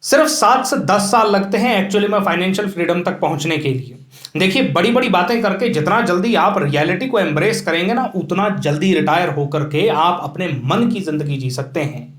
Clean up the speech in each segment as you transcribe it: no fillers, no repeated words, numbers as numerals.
सिर्फ 7 से 10 साल लगते हैं एक्चुअली में फाइनेंशियल फ्रीडम तक पहुंचने के लिए। देखिए, बड़ी बड़ी बातें करके जितना जल्दी आप रियलिटी को एम्ब्रेस करेंगे ना, उतना जल्दी रिटायर होकर के आप अपने मन की जिंदगी जी सकते हैं।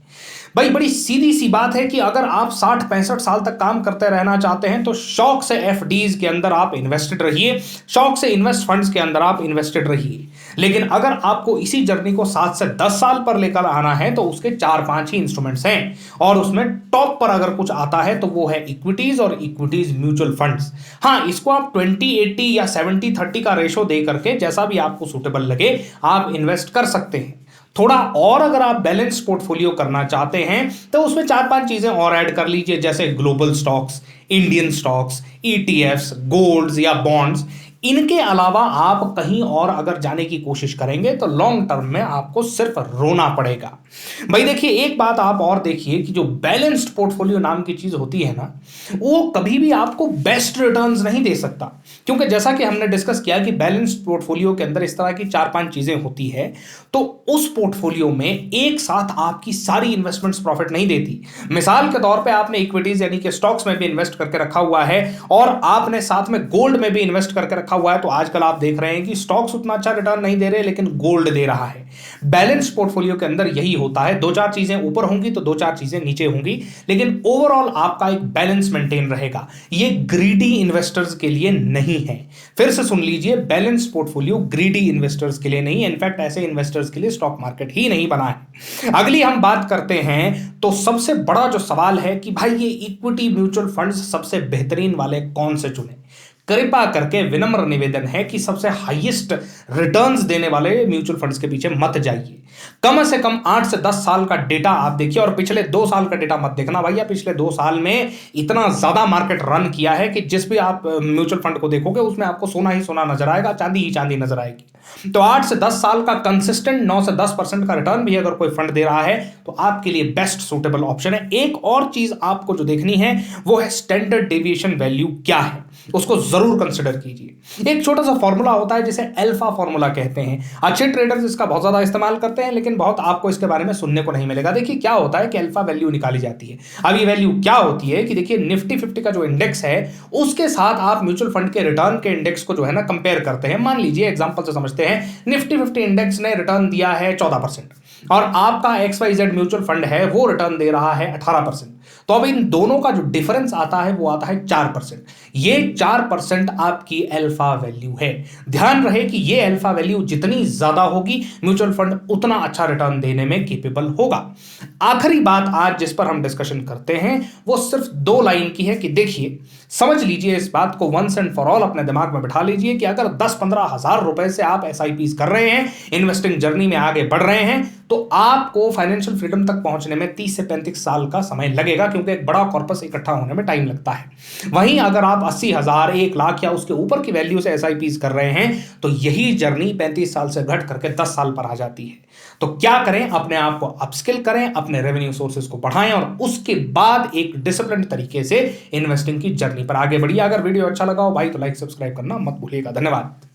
भाई, बड़ी सीधी सी बात है कि अगर आप 60-65 साल तक काम करते रहना चाहते हैं तो शौक से एफडीज के अंदर आप इन्वेस्टेड रहिए, शौक से इन्वेस्ट फंड्स के अंदर आप इन्वेस्टेड रहिए। लेकिन अगर आपको इसी जर्नी को 7 से 10 साल पर लेकर आना है तो उसके 4-5 ही इंस्ट्रूमेंट्स हैं, और उसमें टॉप पर अगर कुछ आता है तो वो है इक्विटीज और इक्विटीज म्यूचुअल फंड्स। हाँ, इसको आप 20-80 या 70-30 का रेशो दे करके जैसा भी आपको सूटेबल लगे आप इन्वेस्ट कर सकते हैं। थोड़ा और अगर आप बैलेंस पोर्टफोलियो करना चाहते हैं तो उसमें 4-5 चीजें और ऐड कर लीजिए, जैसे global stocks, Indian stocks, ETFs, golds या बॉन्ड्स। इनके अलावा आप कहीं और अगर जाने की कोशिश करेंगे तो लॉन्ग टर्म में आपको सिर्फ रोना पड़ेगा। भाई देखिए, एक बात आप और देखिए कि जो बैलेंस्ड पोर्टफोलियो नाम की चीज होती है ना, वो कभी भी आपको बेस्ट रिटर्न्स नहीं दे सकता, क्योंकि जैसा कि हमने डिस्कस किया कि बैलेंस्ड पोर्टफोलियो के अंदर इस तरह की 4-5 चीजें होती है, तो उस पोर्टफोलियो में एक साथ आपकी सारी इन्वेस्टमेंट्स प्रॉफिट नहीं देती। मिसाल के तौर पे आपने इक्विटीज यानी कि स्टॉक्स में भी इन्वेस्ट करके रखा हुआ है और आपने साथ में गोल्ड में भी इन्वेस्ट करके रखा हुआ है, तो आजकल आप देख रहे हैं कि स्टॉक्स उतना अच्छा रिटर्न नहीं दे रहे लेकिन गोल्ड दे रहा है। बैलेंस पोर्टफोलियो के अंदर यही होता है, 2-4 चीजें ऊपर होंगी तो 2-4 चीजें नीचे होंगी, लेकिन ओवरऑल आपका एक बैलेंस मेंटेन रहेगा। ये ग्रीडी इन्वेस्टर्स के लिए नहीं है। फिर से सुन लीजिए, बैलेंस पोर्टफोलियो ग्रीडी इन्वेस्टर्स के लिए नहीं है। इनफैक्ट ऐसे इन्वेस्टर्स के लिए स्टॉक मार्केट ही नहीं बना है। अगली हम बात करते हैं तो सबसे बड़ा जो सवाल है कि भाई ये इक्विटी म्यूचुअल फंड्स सबसे बेहतरीन वाले कौन से चुने। कृपा करके विनम्र निवेदन है कि सबसे हाईएस्ट रिटर्न्स देने वाले म्यूचुअल फंड्स के पीछे मत जाइए। कम से कम 8 से 10 साल का डेटा आप देखिए, और पिछले 2 साल का डेटा मत देखना भैया। पिछले 2 साल में इतना ज्यादा मार्केट रन किया है कि जिस भी आप म्यूचुअल फंड को देखोगे उसमें आपको सोना ही सोना नजर आएगा, चांदी ही चांदी नजर आएगी। तो 8 से 10 साल का कंसिस्टेंट 9 से 10% का रिटर्न भी अगर कोई फंड दे रहा है तो आपके लिए बेस्ट सूटेबल ऑप्शन है। एक और चीज आपको जो देखनी है वो है स्टैंडर्ड डेविएशन वैल्यू क्या है, उसको जरूर कंसिडर कीजिए। एक छोटा सा फॉर्मूला होता है जिसे अल्फा फॉर्मूला कहते हैं। अच्छे ट्रेडर्स इसका बहुत ज्यादा इस्तेमाल करते हैं, लेकिन बहुत आपको इसके बारे में सुनने को नहीं मिलेगा। देखिए क्या होता है कि अल्फा वैल्यू निकाली जाती है। अब ये वैल्यू क्या होती है कि देखिए, निफ्टी 50 का जो इंडेक्स है उसके साथ आप म्यूचुअल फंड के रिटर्न के इंडेक्स को जो है ना कंपेयर करते हैं। मान लीजिए एग्जांपल से समझते हैं, निफ्टी 50 इंडेक्स ने रिटर्न दिया है 14% और आपका XYZ म्यूचुअल फंड है वो रिटर्न दे रहा है 18%। तो अब इन दोनों का जो डिफरेंस आता है वो आता है 4%। ये 4% आपकी अल्फा वैल्यू है। ध्यान रहे कि ये अल्फा वैल्यू जितनी ज्यादा होगी म्यूचुअल फंड उतना अच्छा रिटर्न देने में केपेबल होगा। आखिरी बात आज जिस पर हम डिस्कशन करते हैं वो सिर्फ 2 लाइन की है कि देखिए, समझ लीजिए इस बात को वंस एंड फॉर ऑल अपने दिमाग में बिठा लीजिए कि अगर 10-15 हजार रुपए से आप SIPs कर रहे हैं, इन्वेस्टिंग जर्नी में आगे बढ़ रहे हैं, तो आपको फाइनेंशियल फ्रीडम तक पहुंचने में 30 से 35 साल का समय लगेगा, क्योंकि एक बड़ा कॉर्पस इकट्ठा होने में टाइम लगता है। वहीं अगर आप 80,000, 1 लाख या उसके ऊपर की वैल्यू से SIPs कर रहे हैं तो यही जर्नी 35 साल से घट करके 10 साल पर आ जाती है। तो क्या करें, अपने आप को अपस्किल करें, अपने रेवेन्यू सोर्सेज को बढ़ाएं और उसके बाद एक डिसिप्लिन तरीके से इन्वेस्टिंग की जर्नी पर आगे बढ़िए। अगर वीडियो अच्छा लगा हो भाई तो लाइक सब्सक्राइब करना मत भूलिएगा। धन्यवाद।